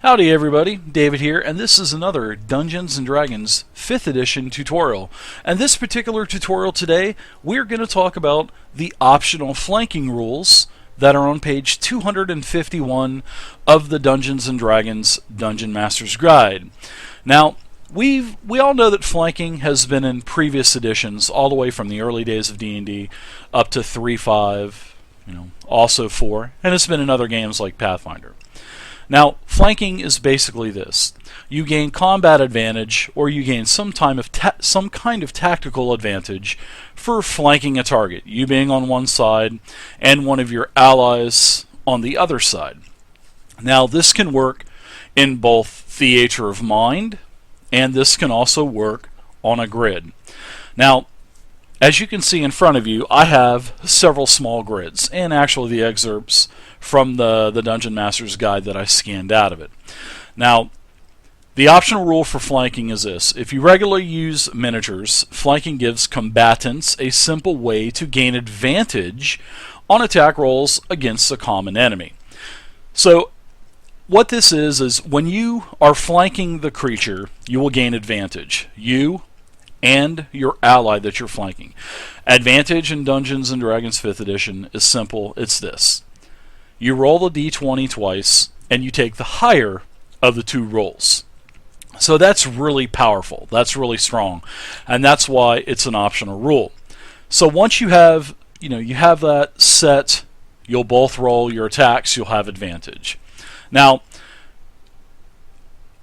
Howdy everybody, David here, and this is another Dungeons & Dragons 5th edition tutorial. And this particular tutorial today, we're going to talk about the optional flanking rules that are on page 251 of the Dungeons & Dragons Dungeon Master's Guide. Now, we all know that flanking has been in previous editions, all the way from the early days of D&D up to 3.5, also 4, and it's been in other games like Pathfinder. Now, flanking is basically this. You gain combat advantage, or you gain some kind of tactical advantage for flanking a target, you being on one side and one of your allies on the other side. Now, this can work in both theater of mind, and this can also work on a grid. Now, as you can see in front of you, I have several small grids, and actually the excerpts from the Dungeon Master's Guide that I scanned out of it. Now, the optional rule for flanking is this. If you regularly use miniatures, flanking gives combatants a simple way to gain advantage on attack rolls against a common enemy. So, what this is when you are flanking the creature, you will gain advantage. You and your ally that you're flanking. Advantage in Dungeons & Dragons 5th edition is simple. It's this. You roll the d20 twice, and you take the higher of the two rolls. So that's really powerful. That's really strong. And that's why it's an optional rule. So once you have, you have that set, you'll both roll your attacks, you'll have advantage. Now,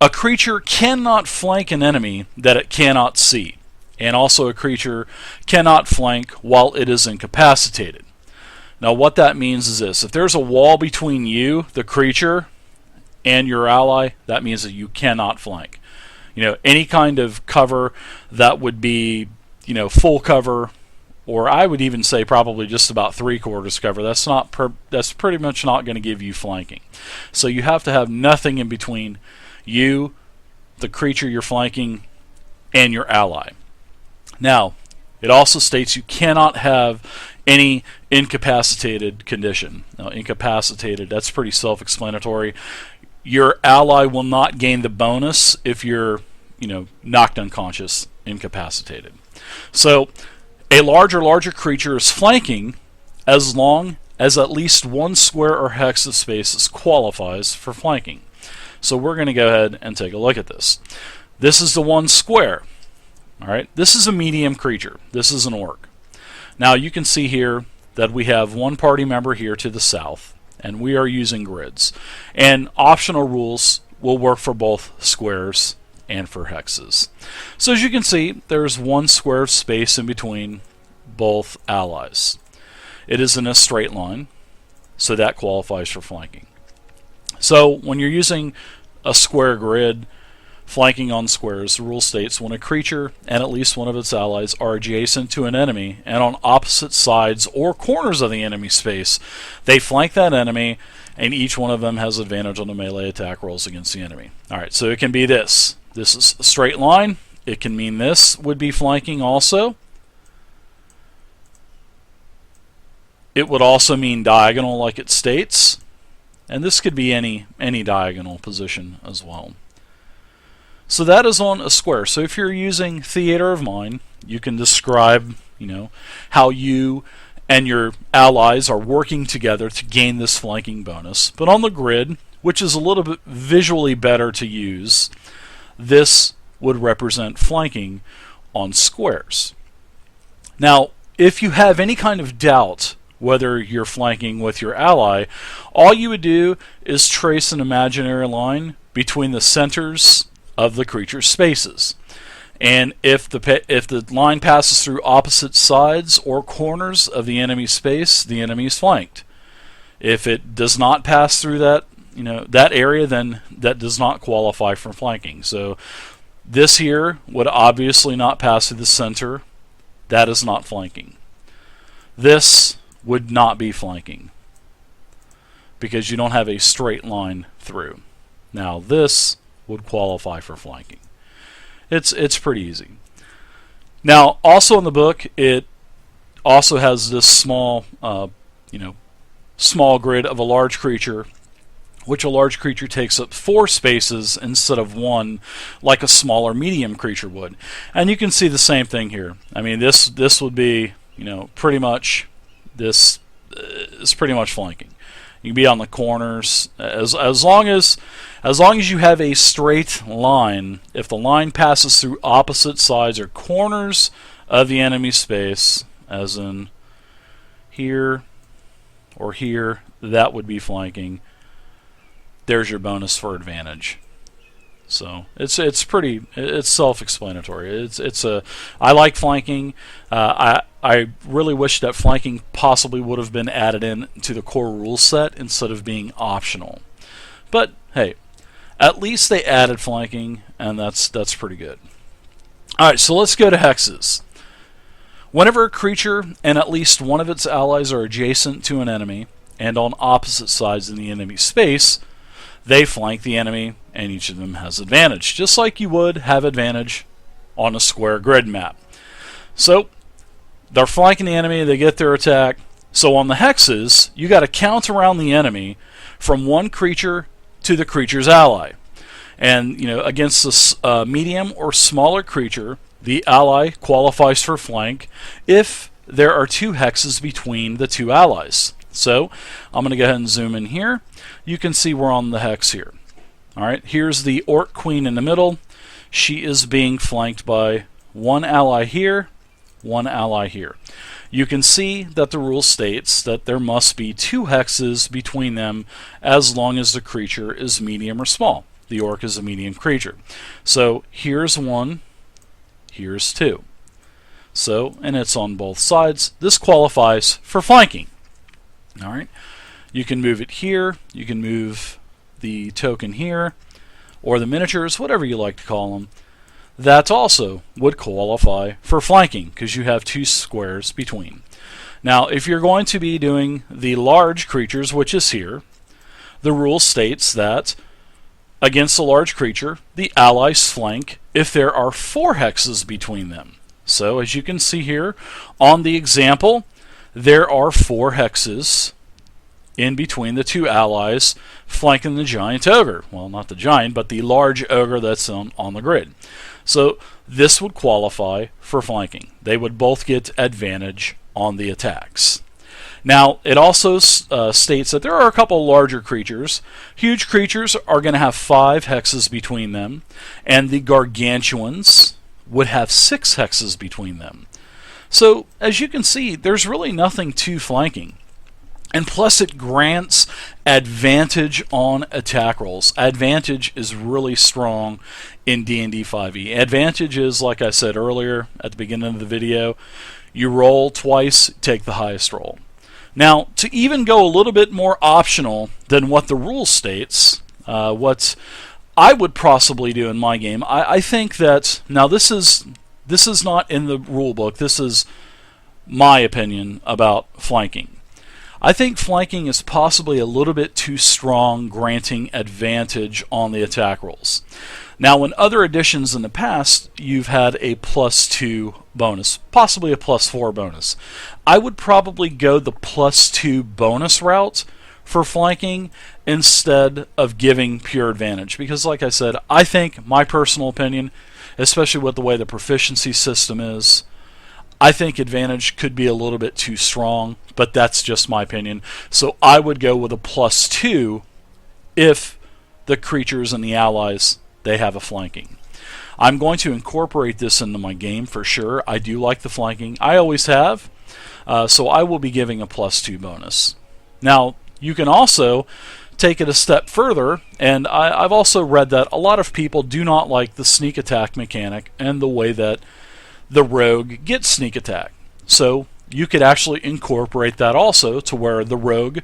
a creature cannot flank an enemy that it cannot see. And also a creature cannot flank while it is incapacitated. Now what that means is this. If there's a wall between you, the creature, and your ally, that means that you cannot flank. Any kind of cover that would be, full cover, or I would even say probably just about 3/4 cover, that's pretty much not going to give you flanking. So you have to have nothing in between you, the creature you're flanking, and your ally. Now, it also states you cannot have any incapacitated condition. Now, incapacitated, that's pretty self-explanatory. Your ally will not gain the bonus if you're, knocked unconscious, incapacitated. So, a larger creature is flanking as long as at least one square or hex of spaces qualifies for flanking. So we're going to go ahead and take a look at this. This is the one square. Alright, this is a medium creature. This is an orc. Now you can see here that we have one party member here to the south, and we are using grids. And optional rules will work for both squares and for hexes. So as you can see, there's one square of space in between both allies. It is in a straight line, so that qualifies for flanking. So when you're using a square grid, flanking on squares, the rule states when a creature and at least one of its allies are adjacent to an enemy and on opposite sides or corners of the enemy space, they flank that enemy, and each one of them has advantage on the melee attack rolls against the enemy. Alright, so it can be this. This is a straight line. It can mean this would be flanking also. It would also mean diagonal like it states. And this could be any diagonal position as well. So that is on a square. So if you're using theater of mind, you can describe, how you and your allies are working together to gain this flanking bonus. But on the grid, which is a little bit visually better to use, this would represent flanking on squares. Now, if you have any kind of doubt whether you're flanking with your ally, all you would do is trace an imaginary line between the centers of the creature's spaces. And if the line passes through opposite sides or corners of the enemy's space, the enemy is flanked. If it does not pass through that area, then that does not qualify for flanking. So this here would obviously not pass through the center. That is not flanking. This would not be flanking because you don't have a straight line through. Now this would qualify for flanking. It's pretty easy. Now also in the book it also has this small small grid of a large creature which a large creature takes up 4 spaces instead of 1, like a smaller medium creature would. And you can see the same thing here. I mean, this would be, pretty much, this is pretty much flanking. You can be on the corners as long as you have a straight line. If the line passes through opposite sides or corners of the enemy space, as in here or here, that would be flanking. There's your bonus for advantage. So it's self-explanatory. I like flanking. I really wish that flanking possibly would have been added in to the core rule set instead of being optional. But hey, at least they added flanking, and that's pretty good. All right, so let's go to hexes. Whenever a creature and at least one of its allies are adjacent to an enemy and on opposite sides in the enemy space, they flank the enemy, and each of them has advantage, just like you would have advantage on a square grid map. So they're flanking the enemy, they get their attack. So on the hexes, you got to count around the enemy from one creature to the creature's ally. And against a medium or smaller creature, the ally qualifies for flank if there are 2 hexes between the 2 allies. So I'm going to go ahead and zoom in here. You can see we're on the hex here. All right, here's the Orc Queen in the middle. She is being flanked by one ally here, one ally here. You can see that the rule states that there must be 2 hexes between them as long as the creature is medium or small. The Orc is a medium creature. So here's 1, here's 2. So, and it's on both sides. This qualifies for flanking. All right, you can move it here, you can move the token here, or the miniatures, whatever you like to call them. That also would qualify for flanking because you have 2 squares between. Now, if you're going to be doing the large creatures, which is here, the rule states that against a large creature, the allies flank if there are 4 hexes between them. So, as you can see here on the example, there are 4 hexes in between the 2 allies flanking the giant ogre. Well, not the giant, but the large ogre that's on the grid. So this would qualify for flanking. They would both get advantage on the attacks. Now, it also states that there are a couple larger creatures. Huge creatures are going to have 5 hexes between them, and the gargantuans would have 6 hexes between them. So, as you can see, there's really nothing to flanking. And plus it grants advantage on attack rolls. Advantage is really strong in D&D 5e. Advantage is, like I said earlier at the beginning of the video, you roll twice, take the highest roll. Now, to even go a little bit more optional than what the rule states, what I would possibly do in my game, I think that, now this is not in the rule book, this is my opinion about flanking. I think flanking is possibly a little bit too strong, granting advantage on the attack rolls. Now, in other editions in the past, you've had a +2 bonus, possibly a +4 bonus. I would probably go the +2 bonus route for flanking instead of giving pure advantage. Because, like I said, I think, my personal opinion, especially with the way the proficiency system is, I think advantage could be a little bit too strong, but that's just my opinion. So I would go with a +2 if the creatures and the allies, they have a flanking. I'm going to incorporate this into my game for sure. I do like the flanking. I always have. So I will be giving a +2 bonus. Now, you can also take it a step further, and I've also read that a lot of people do not like the sneak attack mechanic and the way that the rogue gets sneak attack. So you could actually incorporate that also to where the rogue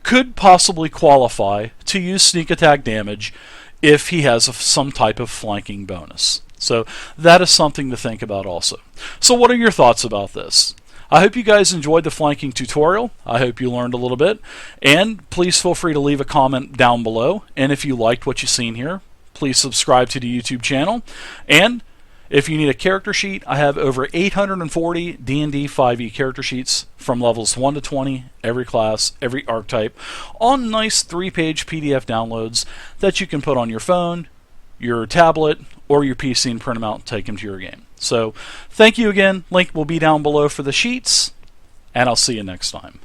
could possibly qualify to use sneak attack damage if he has some type of flanking bonus. So that is something to think about also. So what are your thoughts about this? I hope you guys enjoyed the flanking tutorial. I hope you learned a little bit. And please feel free to leave a comment down below. And if you liked what you've seen here, please subscribe to the YouTube channel. And If you need a character sheet, I have over 840 D&D 5e character sheets from levels 1 to 20, every class, every archetype, on nice 3-page PDF downloads that you can put on your phone, your tablet, or your PC and print them out and take them to your game. So, thank you again. Link will be down below for the sheets, and I'll see you next time.